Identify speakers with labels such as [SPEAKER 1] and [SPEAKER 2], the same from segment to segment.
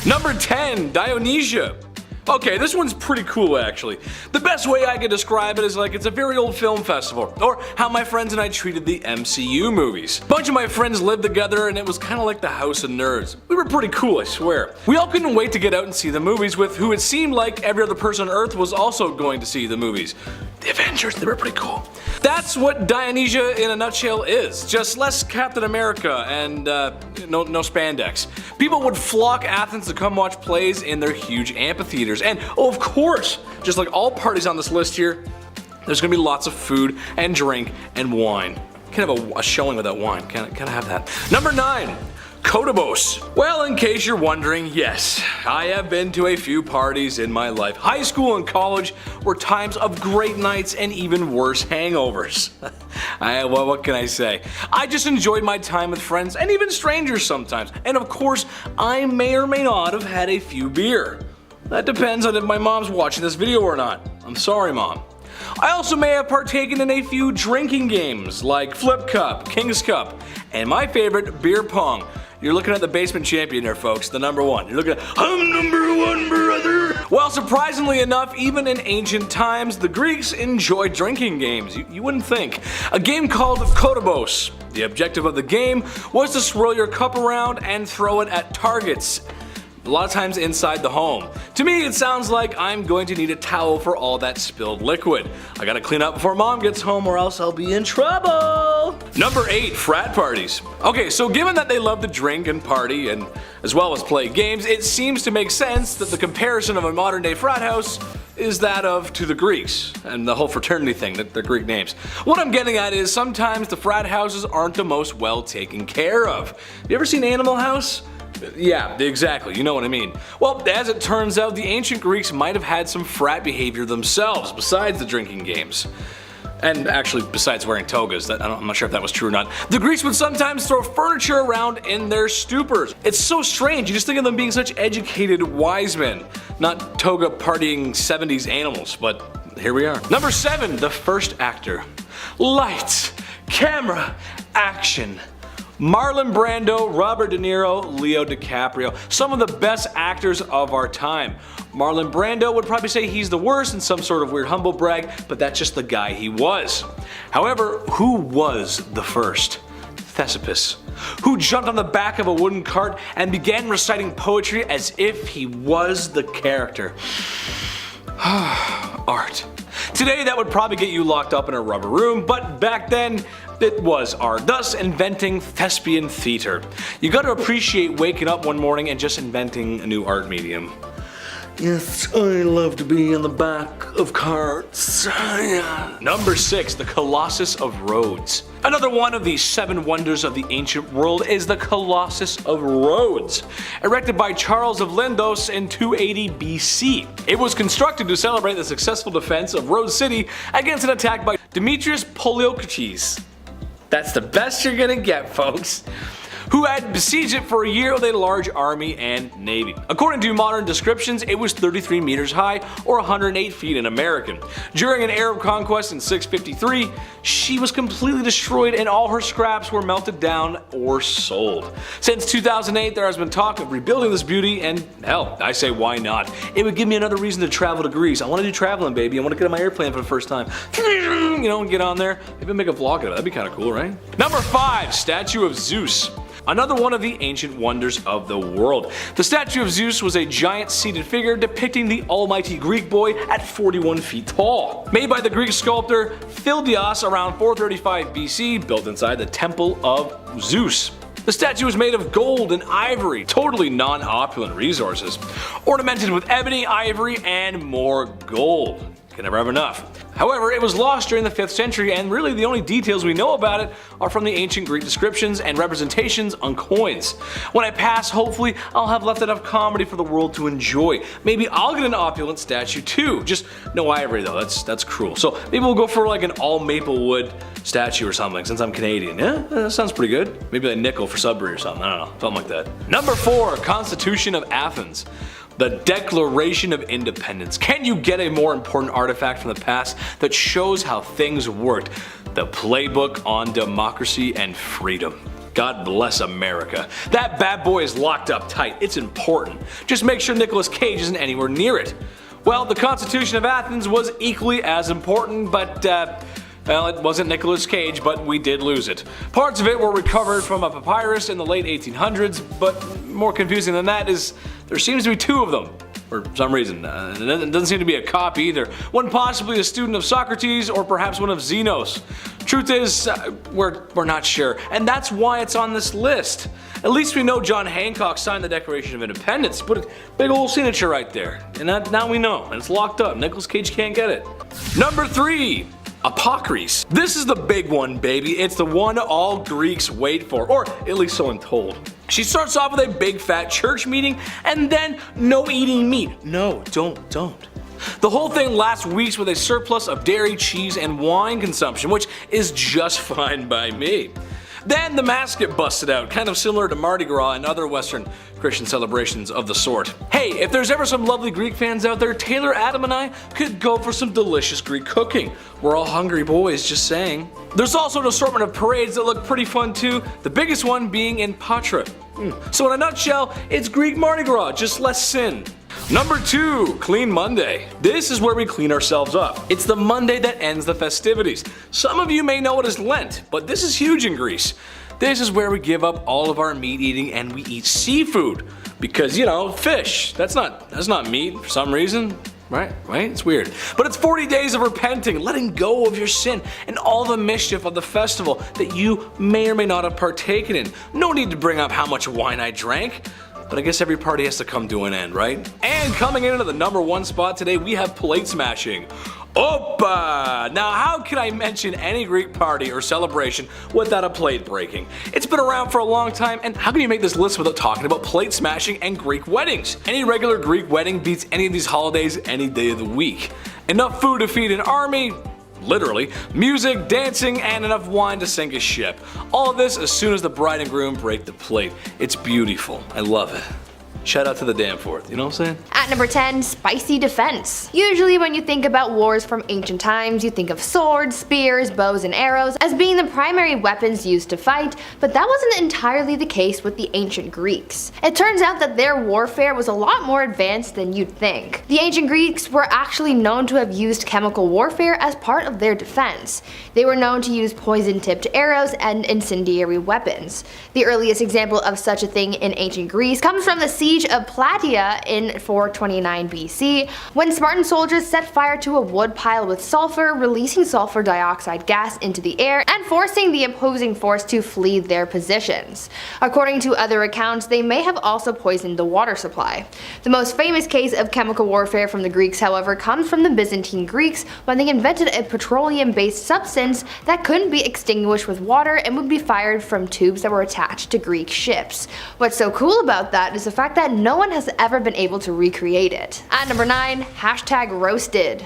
[SPEAKER 1] Number 10, Dionysia. Okay, this one's pretty cool actually. The best way I could describe it is like it's a very old film festival, or how my friends and I treated the MCU movies. A bunch of my friends lived together and it was kind of like the House of Nerds. We were pretty cool, I swear. We all couldn't wait to get out and see the movies with who it seemed like every other person on Earth was also going to see the movies. The Avengers, they were pretty cool. That's what Dionysia in a nutshell is. Just less Captain America and no spandex. People would flock Athens to come watch plays in their huge amphitheaters. And oh, of course, just like all parties on this list here, there's gonna be lots of food and drink and wine. Can't have a showing without wine. Can't have that. Number 9. Kotobos. Well, in case you're wondering, yes, I have been to a few parties in my life. High school and college were times of great nights and even worse hangovers. Well, what can I say? I just enjoyed my time with friends and even strangers sometimes. And of course, I may or may not have had a few beer. That depends on if my mom's watching this video or not. I'm sorry, Mom. I also may have partaken in a few drinking games like Flip Cup, King's Cup, and my favorite, beer pong. You're looking at the basement champion here, folks, the number 1. You're looking at, I'm number 1, brother! Well, surprisingly enough, even in ancient times, the Greeks enjoyed drinking games. You wouldn't think. A game called Kotobos. The objective of the game was to swirl your cup around and throw it at targets. A lot of times inside the home. To me, it sounds like I'm going to need a towel for all that spilled liquid. I gotta clean up before Mom gets home or else I'll be in trouble. Number 8, frat parties. Okay, so given that they love to drink and party and as well as play games, it seems to make sense that the comparison of a modern day frat house is that of to the Greeks and the whole fraternity thing, their Greek names. What I'm getting at is sometimes the frat houses aren't the most well taken care of. Have you ever seen Animal House? Yeah, exactly, you know what I mean. Well, as it turns out, the ancient Greeks might have had some frat behavior themselves, besides the drinking games. And actually, besides wearing togas, I'm not sure if that was true or not. The Greeks would sometimes throw furniture around in their stupors. It's so strange, you just think of them being such educated wise men, not toga partying 70s animals, but here we are. Number 7, the first actor. Lights, camera, action. Marlon Brando, Robert De Niro, Leo DiCaprio, some of the best actors of our time. Marlon Brando would probably say he's the worst in some sort of weird humble brag, but that's just the guy he was. However, who was the first? Thespius, who jumped on the back of a wooden cart and began reciting poetry as if he was the character. Art. Today that would probably get you locked up in a rubber room, but back then it was art, thus inventing thespian theater. You gotta appreciate waking up one morning and just inventing a new art medium. Yes, I love to be in the back of carts. Number 6, the Colossus of Rhodes. Another one of the 7 wonders of the ancient world is the Colossus of Rhodes, erected by Charles of Lindos in 280 BC. It was constructed to celebrate the successful defense of Rhodes City against an attack by Demetrius Poliorcetes. That's the best you're gonna get, folks. Who had besieged it for a year with a large army and navy. According to modern descriptions, it was 33 meters high or 108 feet in American. During an Arab conquest in 653, she was completely destroyed and all her scraps were melted down or sold. Since 2008, there has been talk of rebuilding this beauty, and hell, I say why not? It would give me another reason to travel to Greece. I want to do traveling, baby. I want to get on my airplane for the first time. You know, get on there. Maybe make a vlog of it. That'd be kind of cool, right? Number 5, statue of Zeus. Another one of the ancient wonders of the world. The statue of Zeus was a giant seated figure depicting the almighty Greek boy at 41 feet tall. Made by the Greek sculptor Phildias around 435 BC, built inside the temple of Zeus. The statue was made of gold and ivory, totally non-opulent resources, ornamented with ebony, ivory, and more gold. Can never have enough. However, it was lost during the 5th century, and really the only details we know about it are from the ancient Greek descriptions and representations on coins. When I pass, hopefully I'll have left enough comedy for the world to enjoy. Maybe I'll get an opulent statue too. Just no ivory though, that's cruel. So maybe we'll go for like an all maple wood statue or something since I'm Canadian. Yeah, that sounds pretty good. Maybe a nickel for Sudbury or something, I don't know, something like that. Number 4, Constitution of Athens. The Declaration of Independence. Can you get a more important artifact from the past that shows how things worked? The playbook on democracy and freedom. God bless America. That bad boy is locked up tight. It's important. Just make sure Nicolas Cage isn't anywhere near it. Well, the Constitution of Athens was equally as important, but well, it wasn't Nicolas Cage, but we did lose it. Parts of it were recovered from a papyrus in the late 1800s, but more confusing than that is there seems to be two of them. For some reason. It doesn't seem to be a copy either. One possibly a student of Socrates or perhaps one of Zenos. Truth is, we're not sure, and that's why it's on this list. At least we know John Hancock signed the Declaration of Independence. Put a big old signature right there. And now we know, and it's locked up. Nicolas Cage can't get it. Number 3. Apokries. This is the big one, baby. It's the one all Greeks wait for, or at least so I'm told. She starts off with a big fat church meeting and then no eating meat. No, don't. The whole thing lasts weeks with a surplus of dairy, cheese, and wine consumption, which is just fine by me. Then the masks get busted out, kind of similar to Mardi Gras and other Western Christian celebrations of the sort. Hey, if there's ever some lovely Greek fans out there, Taylor, Adam, and I could go for some delicious Greek cooking. We're all hungry boys, just saying. There's also an assortment of parades that look pretty fun too, the biggest one being in Patra. So in a nutshell, it's Greek Mardi Gras, just less sin. Number 2, Clean Monday. This is where we clean ourselves up. It's the Monday that ends the festivities. Some of you may know it as Lent, but this is huge in Greece. This is where we give up all of our meat eating and we eat seafood. Because, you know, fish, that's not meat for some reason. Right? It's weird. But it's 40 days of repenting, letting go of your sin, and all the mischief of the festival that you may or may not have partaken in. No need to bring up how much wine I drank. But I guess every party has to come to an end, right? And coming into the number 1 spot today, we have plate smashing. Opa! Now how can I mention any Greek party or celebration without a plate breaking? It's been around for a long time, and how can you make this list without talking about plate smashing and Greek weddings? Any regular Greek wedding beats any of these holidays any day of the week. Enough food to feed an army, literally, music, dancing, and enough wine to sink a ship. All of this as soon as the bride and groom break the plate. It's beautiful. I love it. Shout out to the Danforth, you know what I'm saying?
[SPEAKER 2] At number 10, spicy defense. Usually when you think about wars from ancient times, you think of swords, spears, bows, and arrows as being the primary weapons used to fight, but that wasn't entirely the case with the ancient Greeks. It turns out that their warfare was a lot more advanced than you'd think. The ancient Greeks were actually known to have used chemical warfare as part of their defense. They were known to use poison-tipped arrows and incendiary weapons. The earliest example of such a thing in ancient Greece comes from the siege of Plataea in 429 BC, when Spartan soldiers set fire to a wood pile with sulfur, releasing sulfur dioxide gas into the air and forcing the opposing force to flee their positions. According to other accounts, they may have also poisoned the water supply. The most famous case of chemical warfare from the Greeks, however, comes from the Byzantine Greeks when they invented a petroleum-based substance that couldn't be extinguished with water and would be fired from tubes that were attached to Greek ships. What's so cool about that is the fact that no one has ever been able to recreate it. At number 9, #roasted.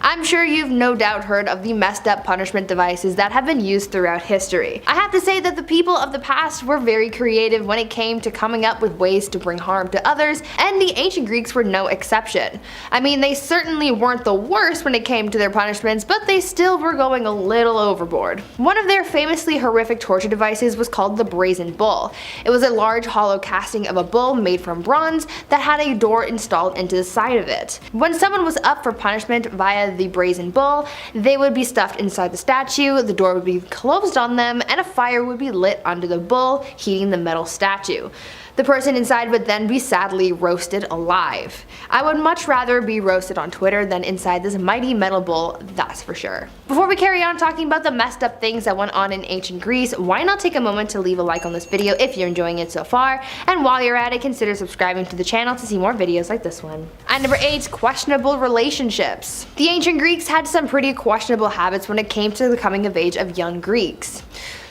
[SPEAKER 2] I'm sure you've no doubt heard of the messed up punishment devices that have been used throughout history. I have to say that the people of the past were very creative when it came to coming up with ways to bring harm to others, and the ancient Greeks were no exception. I mean, they certainly weren't the worst when it came to their punishments, but they still were going a little overboard. One of their famously horrific torture devices was called the brazen bull. It was a large hollow casting of a bull made from bronze that had a door installed into the side of it. When someone was up for punishment via the brazen bull, they would be stuffed inside the statue, the door would be closed on them, and a fire would be lit under the bull, heating the metal statue. The person inside would then be sadly roasted alive. I would much rather be roasted on Twitter than inside this mighty metal bull, that's for sure. Before we carry on talking about the messed up things that went on in ancient Greece, why not take a moment to leave a like on this video if you're enjoying it so far, and while you're at it, consider subscribing to the channel to see more videos like this one. At number 8, questionable relationships. The ancient Greeks had some pretty questionable habits when it came to the coming of age of young Greeks.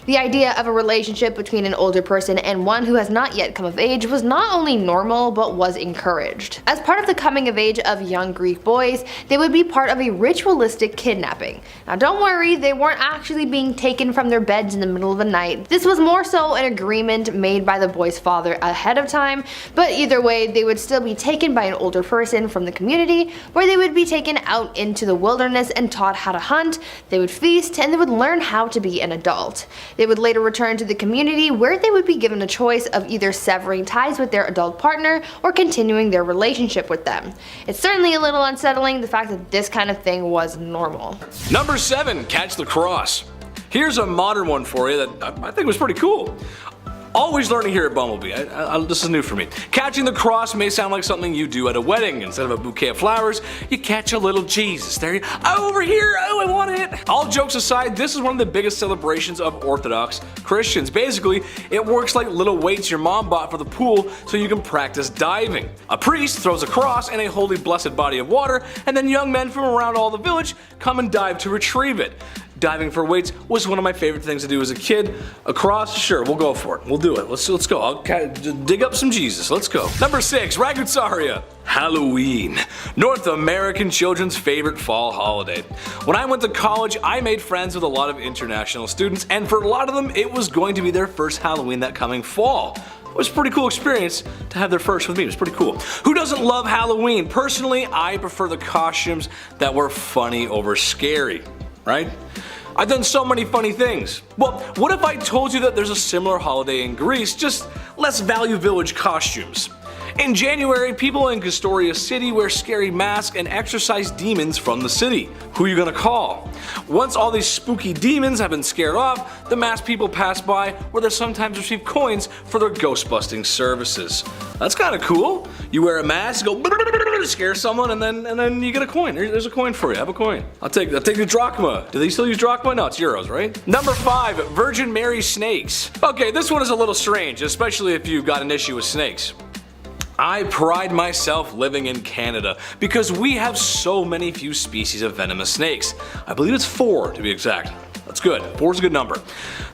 [SPEAKER 2] The idea of a relationship between an older person and one who has not yet come of age was not only normal, but was encouraged. As part of the coming of age of young Greek boys, they would be part of a ritualistic kidnapping. Now don't worry, they weren't actually being taken from their beds in the middle of the night. This was more so an agreement made by the boy's father ahead of time, but either way, they would still be taken by an older person from the community, where they would be taken out into the wilderness and taught how to hunt, they would feast, and they would learn how to be an adult. They would later return to the community where they would be given a choice of either severing ties with their adult partner or continuing their relationship with them. It's certainly a little unsettling the fact that this kind of thing was normal.
[SPEAKER 1] Number 7, catch the cross. Here's a modern one for you that I think was pretty cool. Always learning here at Bumblebee. This is new for me. Catching the cross may sound like something you do at a wedding. Instead of a bouquet of flowers, you catch a little Jesus. There you go. Oh, over here. Oh, I want it. All jokes aside, this is one of the biggest celebrations of Orthodox Christians. Basically, it works like little weights your mom bought for the pool so you can practice diving. A priest throws a cross in a holy blessed body of water, and then young men from around all the village come and dive to retrieve it. Diving for weights was one of my favorite things to do as a kid. A cross? Sure, we'll go for it. We'll do it. Let's go. I'll dig up some Jesus. Let's go. Number 6, Ragutsaria. Halloween. North American children's favorite fall holiday. When I went to college, I made friends with a lot of international students, and for a lot of them, it was going to be their first Halloween that coming fall. It was a pretty cool experience to have their first with me. It was pretty cool. Who doesn't love Halloween? Personally, I prefer the costumes that were funny over scary, right? I've done so many funny things. Well, what if I told you that there's a similar holiday in Greece, just less Value Village costumes? In January, people in Castoria City wear scary masks and exorcise demons from the city. Who are you gonna call? Once all these spooky demons have been scared off, the masked people pass by where they sometimes receive coins for their ghost-busting services. That's kinda cool. You wear a mask, go scare someone, and then you get a coin. There's a coin for you. Have a coin. I'll take the drachma. Do they still use drachma? No, it's euros, right? Number 5, Virgin Mary snakes. Okay, this one is a little strange, especially if you've got an issue with snakes. I pride myself living in Canada because we have so many few species of venomous snakes. I believe it's 4 to be exact. That's good. 4 is a good number.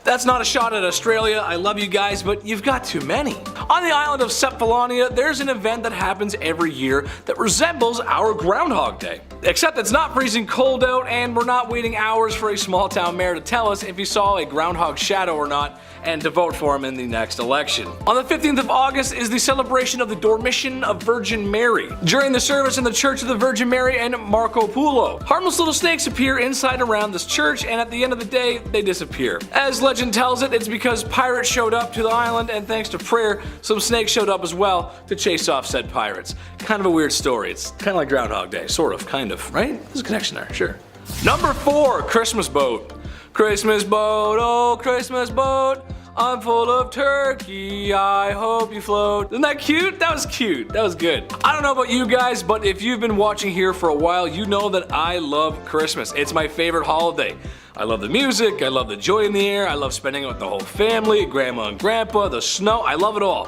[SPEAKER 1] That's not a shot at Australia. I love you guys, but you've got too many. On the island of Cephalonia, there's an event that happens every year that resembles our Groundhog Day. Except it's not freezing cold out, and we're not waiting hours for a small town mayor to tell us if he saw a groundhog shadow or not, and to vote for him in the next election. On the 15th of August is the celebration of the Dormition of Virgin Mary. During the service in the Church of the Virgin Mary and Marco Polo, harmless little snakes appear inside around this church, and at the end of the day, they disappear. As legend tells it, it's because pirates showed up to the island, and thanks to prayer, some snakes showed up as well to chase off said pirates. Kind of a weird story. It's kind of like Groundhog Day, sort of, kind of, right? There's a connection there, sure. Number 4, Christmas boat. Christmas boat, oh Christmas boat, I'm full of turkey, I hope you float. Isn't that cute? That was cute. That was good. I don't know about you guys, but if you've been watching here for a while, you know that I love Christmas. It's my favorite holiday. I love the music, I love the joy in the air, I love spending it with the whole family, grandma and grandpa, the snow, I love it all.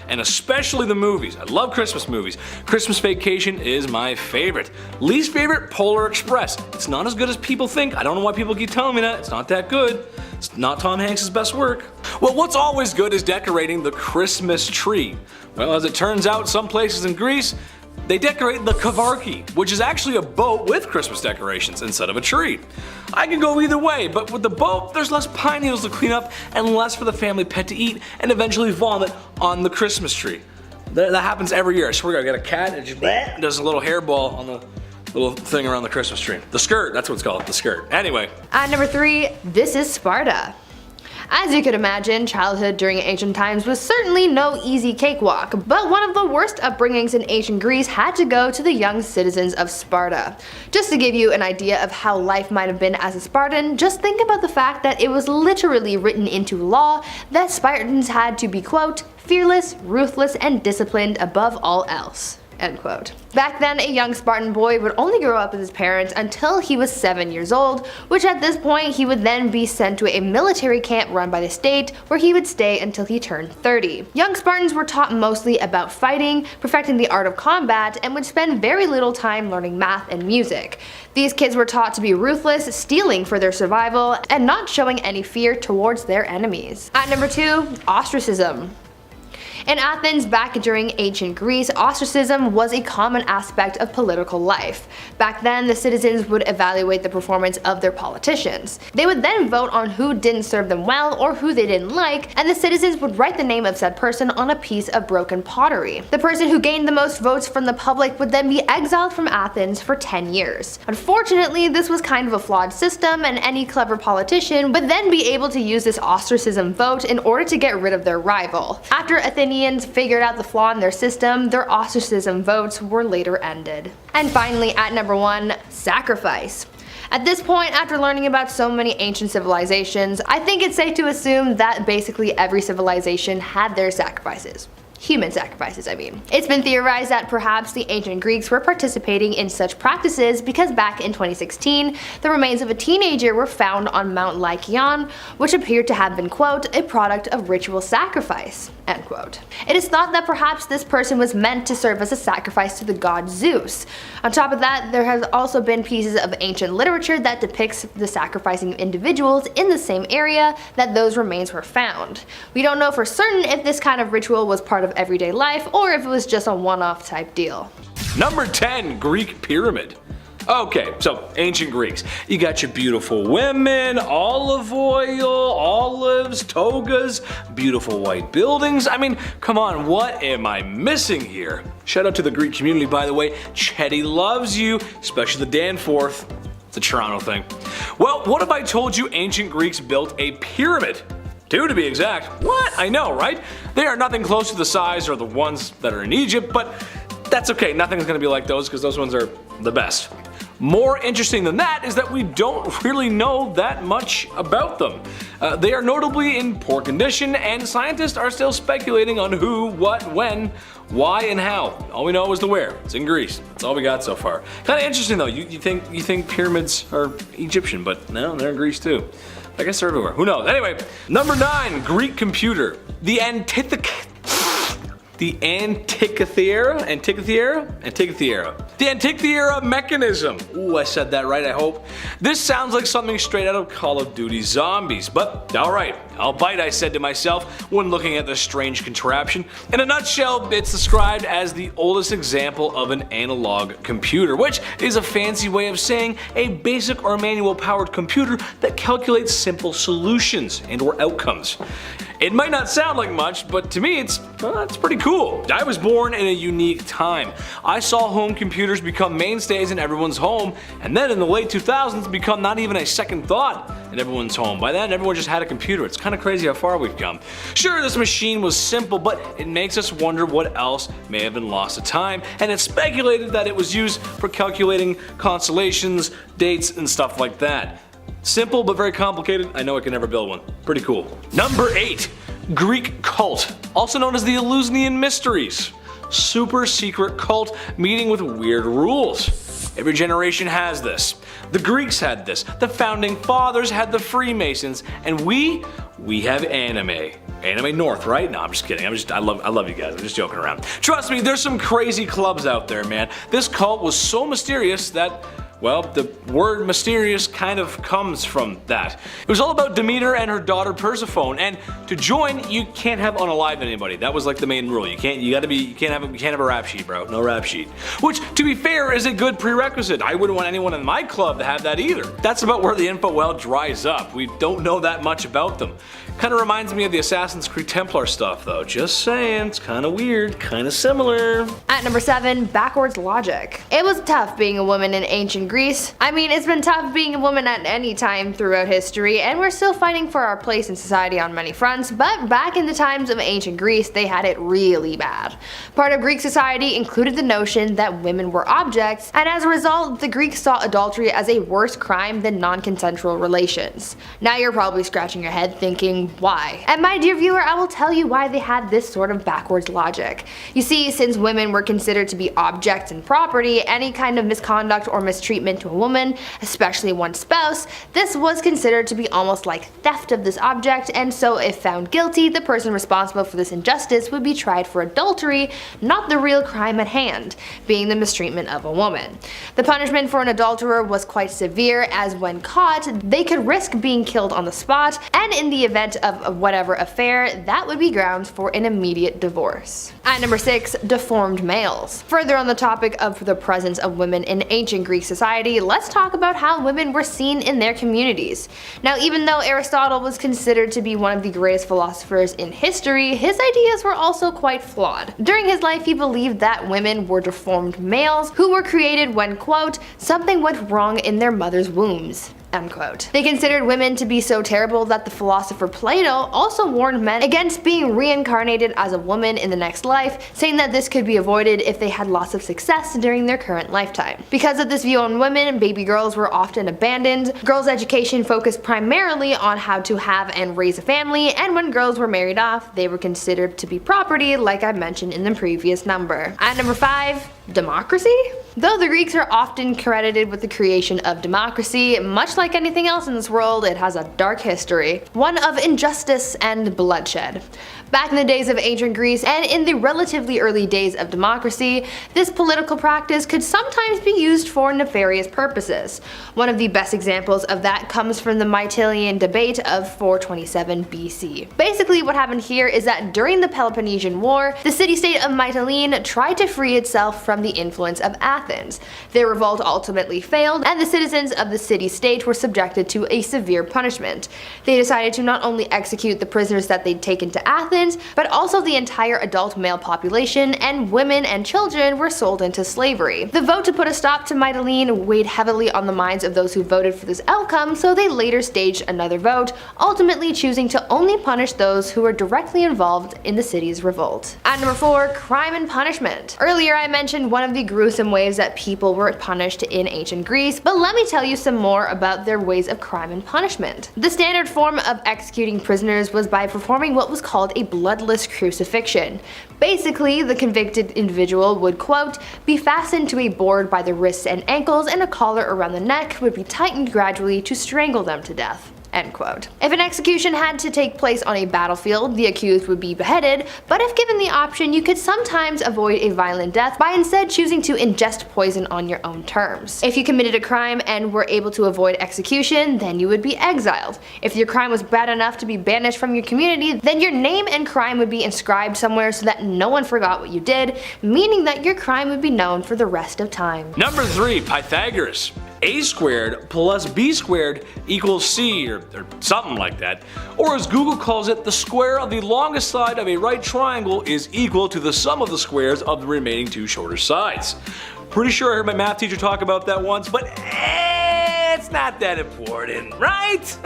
[SPEAKER 1] And especially the movies. I love Christmas movies. Christmas Vacation is my favorite. Least favorite, Polar Express. It's not as good as people think. I don't know why people keep telling me that. It's not that good. It's not Tom Hanks' best work. Well, what's always good is decorating the Christmas tree. Well, as it turns out, some places in Greece, they decorate the kavarki, which is actually a boat with Christmas decorations instead of a tree. I can go either way, but with the boat, there's less pine needles to clean up and less for the family pet to eat and eventually vomit on the Christmas tree. That happens every year. I swear to God, I got a cat and just does a little hairball on the little thing around the Christmas tree. The skirt, that's what it's called, the skirt. Anyway.
[SPEAKER 2] At number 3, this is Sparta. As you could imagine, childhood during ancient times was certainly no easy cakewalk, but one of the worst upbringings in ancient Greece had to go to the young citizens of Sparta. Just to give you an idea of how life might have been as a Spartan, just think about the fact that it was literally written into law that Spartans had to be, quote, fearless, ruthless, and disciplined above all else. End quote. Back then, a young Spartan boy would only grow up with his parents until he was 7 years old, which at this point he would then be sent to a military camp run by the state where he would stay until he turned 30. Young Spartans were taught mostly about fighting, perfecting the art of combat, and would spend very little time learning math and music. These kids were taught to be ruthless, stealing for their survival, and not showing any fear towards their enemies. At number 2, ostracism. In Athens, back during ancient Greece, ostracism was a common aspect of political life. Back then, the citizens would evaluate the performance of their politicians. They would then vote on who didn't serve them well or who they didn't like, and the citizens would write the name of said person on a piece of broken pottery. The person who gained the most votes from the public would then be exiled from Athens for 10 years. Unfortunately, this was kind of a flawed system, and any clever politician would then be able to use this ostracism vote in order to get rid of their rival. After Athenians figured out the flaw in their system, their ostracism votes were later ended. And finally, at number 1, sacrifice. At this point, after learning about so many ancient civilizations, I think it's safe to assume that basically every civilization had their sacrifices. Human sacrifices, I mean. It's been theorized that perhaps the ancient Greeks were participating in such practices because back in 2016, the remains of a teenager were found on Mount Lycaon, which appeared to have been, quote, a product of ritual sacrifice, end quote. It is thought that perhaps this person was meant to serve as a sacrifice to the god Zeus. On top of that, there has also been pieces of ancient literature that depicts the sacrificing of individuals in the same area that those remains were found. We don't know for certain if this kind of ritual was part of everyday life or if it was just a one-off type deal.
[SPEAKER 1] Number 10, Greek pyramid. Okay, so ancient Greeks. You got your beautiful women, olive oil, olives, togas, beautiful white buildings. I mean, come on, what am I missing here? Shout out to the Greek community, by the way. Chetty loves you, especially the Danforth. It's a Toronto thing. Well, what if I told you ancient Greeks built a pyramid? 2 to be exact. What? I know, right? They are nothing close to the size or the ones that are in Egypt, but that's okay. Nothing's gonna be like those because those ones are the best. More interesting than that is that we don't really know that much about them. They are notably in poor condition, and scientists are still speculating on who, what, when, why, and how. All we know is the where. It's in Greece. That's all we got so far. Kind of interesting though. You think pyramids are Egyptian, but no, they're in Greece too. I guess they're everywhere. Who knows? Anyway, number 9, Greek computer. The Antikythera mechanism. Ooh, I said that right, I hope. This sounds like something straight out of Call of Duty Zombies, but alright, I'll bite, I said to myself when looking at this strange contraption. In a nutshell, it's described as the oldest example of an analog computer, which is a fancy way of saying a basic or manual powered computer that calculates simple solutions and or outcomes. It might not sound like much, but to me it's pretty cool. I was born in a unique time. I saw home computers become mainstays in everyone's home, and then in the late 2000s become not even a second thought in everyone's home. By then everyone just had a computer. It's kind of crazy how far we've come. Sure, this machine was simple, but it makes us wonder what else may have been lost to time, and it's speculated that it was used for calculating constellations, dates, and stuff like that. Simple but very complicated. I know I can never build one. Pretty cool. Number 8, Greek cult, also known as the Eleusinian Mysteries. Super secret cult meeting with weird rules. Every generation has this. The Greeks had this, the founding fathers had the Freemasons, and we have anime. Anime North, right? No, I'm just kidding. I love you guys. I'm just joking around. Trust me, there's some crazy clubs out there, man. This cult was so mysterious that, well, the word mysterious kind of comes from that. It was all about Demeter and her daughter Persephone, and to join, you can't have unalived anybody. That was like the main rule. You can't have a rap sheet, bro. No rap sheet. Which, to be fair, is a good prerequisite. I wouldn't want anyone in my club to have that either. That's about where the info well dries up. We don't know that much about them. Kind of reminds me of the Assassin's Creed Templar stuff though. Just saying, it's kind of weird, kind of similar.
[SPEAKER 2] At number 7, backwards logic. It was tough being a woman in ancient Greece. I mean, it's been tough being a woman at any time throughout history, and we're still fighting for our place in society on many fronts, but back in the times of ancient Greece, they had it really bad. Part of Greek society included the notion that women were objects, and as a result, the Greeks saw adultery as a worse crime than non-consensual relations. Now you're probably scratching your head thinking, why? And my dear viewer, I will tell you why they had this sort of backwards logic. You see, since women were considered to be objects and property, any kind of misconduct or mistreatment to a woman, especially one's spouse, this was considered to be almost like theft of this object, and so if found guilty, the person responsible for this injustice would be tried for adultery, not the real crime at hand, being the mistreatment of a woman. The punishment for an adulterer was quite severe, as when caught, they could risk being killed on the spot, and in the event subject of whatever affair, that would be grounds for an immediate divorce. At number 6, deformed males. Further on the topic of the presence of women in ancient Greek society, let's talk about how women were seen in their communities. Now, even though Aristotle was considered to be one of the greatest philosophers in history, his ideas were also quite flawed. During his life, he believed that women were deformed males who were created when, quote, something went wrong in their mother's wombs. Unquote. They considered women to be so terrible that the philosopher Plato also warned men against being reincarnated as a woman in the next life, saying that this could be avoided if they had lots of success during their current lifetime. Because of this view on women, baby girls were often abandoned. Girls' education focused primarily on how to have and raise a family, and when girls were married off, they were considered to be property, like I mentioned in the previous number. At number 5, democracy? Though the Greeks are often credited with the creation of democracy, much like anything else in this world, it has a dark history, one of injustice and bloodshed. Back in the days of ancient Greece and in the relatively early days of democracy, this political practice could sometimes be used for nefarious purposes. One of the best examples of that comes from the Mytilenean debate of 427 BC. Basically, what happened here is that during the Peloponnesian War, the city-state of Mytilene tried to free itself from the influence of Athens. Their revolt ultimately failed, and the citizens of the city-state were subjected to a severe punishment. They decided to not only execute the prisoners that they'd taken to Athens, but also the entire adult male population, and women and children were sold into slavery. The vote to put a stop to Mytilene weighed heavily on the minds of those who voted for this outcome, so they later staged another vote, ultimately choosing to only punish those who were directly involved in the city's revolt. At number 4, crime and punishment. Earlier I mentioned one of the gruesome ways that people were punished in ancient Greece, but let me tell you some more about their ways of crime and punishment. The standard form of executing prisoners was by performing what was called a bloodless crucifixion. Basically, the convicted individual would, quote, be fastened to a board by the wrists and ankles, and a collar around the neck would be tightened gradually to strangle them to death. End quote. If an execution had to take place on a battlefield, the accused would be beheaded, but if given the option, you could sometimes avoid a violent death by instead choosing to ingest poison on your own terms. If you committed a crime and were able to avoid execution, then you would be exiled. If your crime was bad enough to be banished from your community, then your name and crime would be inscribed somewhere so that no one forgot what you did, meaning that your crime would be known for the rest of time.
[SPEAKER 1] Number 3, Pythagoras. A squared plus B squared equals C, or something like that. Or as Google calls it, the square of the longest side of a right triangle is equal to the sum of the squares of the remaining two shorter sides. Pretty sure I heard my math teacher talk about that once, but it's not that important, right?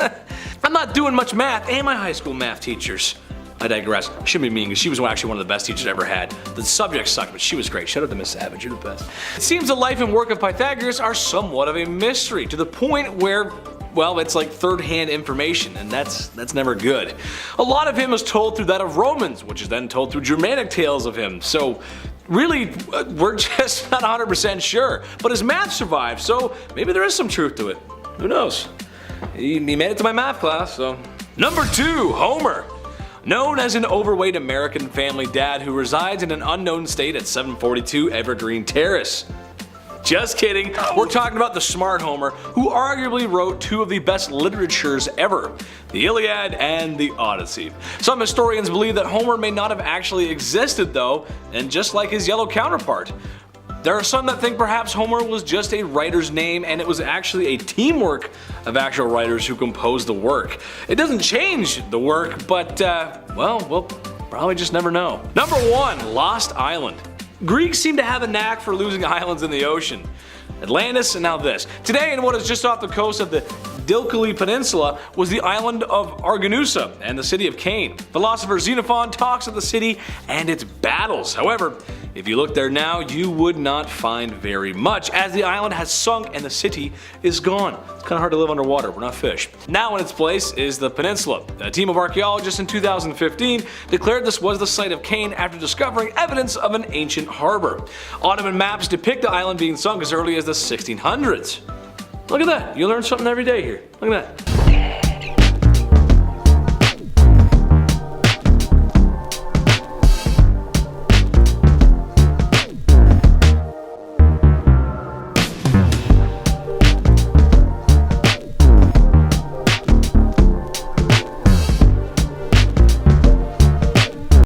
[SPEAKER 1] I'm not doing much math, and my high school math teachers. I digress. Shouldn't be mean, because she was actually one of the best teachers I ever had. The subject sucked, but she was great. Shout out to Miss Savage, you're the best. It seems the life and work of Pythagoras are somewhat of a mystery, to the point where, well, it's like third-hand information, and that's never good. A lot of him is told through that of Romans, which is then told through Germanic tales of him, so really, we're just not 100% sure. But his math survived, so maybe there is some truth to it. Who knows? He made it to my math class, so. Number 2, Homer. Known as an overweight American family dad who resides in an unknown state at 742 Evergreen Terrace. Just kidding, we're talking about the smart Homer, who arguably wrote two of the best literatures ever, the Iliad and the Odyssey. Some historians believe that Homer may not have actually existed though, and just like his yellow counterpart. There are some that think perhaps Homer was just a writer's name and it was actually a teamwork of actual writers who composed the work. It doesn't change the work, but well, we'll probably just never know. Number 1, Lost Island. Greeks seem to have a knack for losing islands in the ocean. Atlantis, and now this. Today, in what is just off the coast of the Dilkali Peninsula, was the island of Argonusa and the city of Cain. Philosopher Xenophon talks of the city and its battles. However, if you look there now, you would not find very much, as the island has sunk and the city is gone. It's kind of hard to live underwater, we're not fish. Now in its place is the peninsula. A team of archaeologists in 2015 declared this was the site of Cain after discovering evidence of an ancient harbor. Ottoman maps depict the island being sunk as early as the 1600s. Look at that, you learn something every day here. Look at that.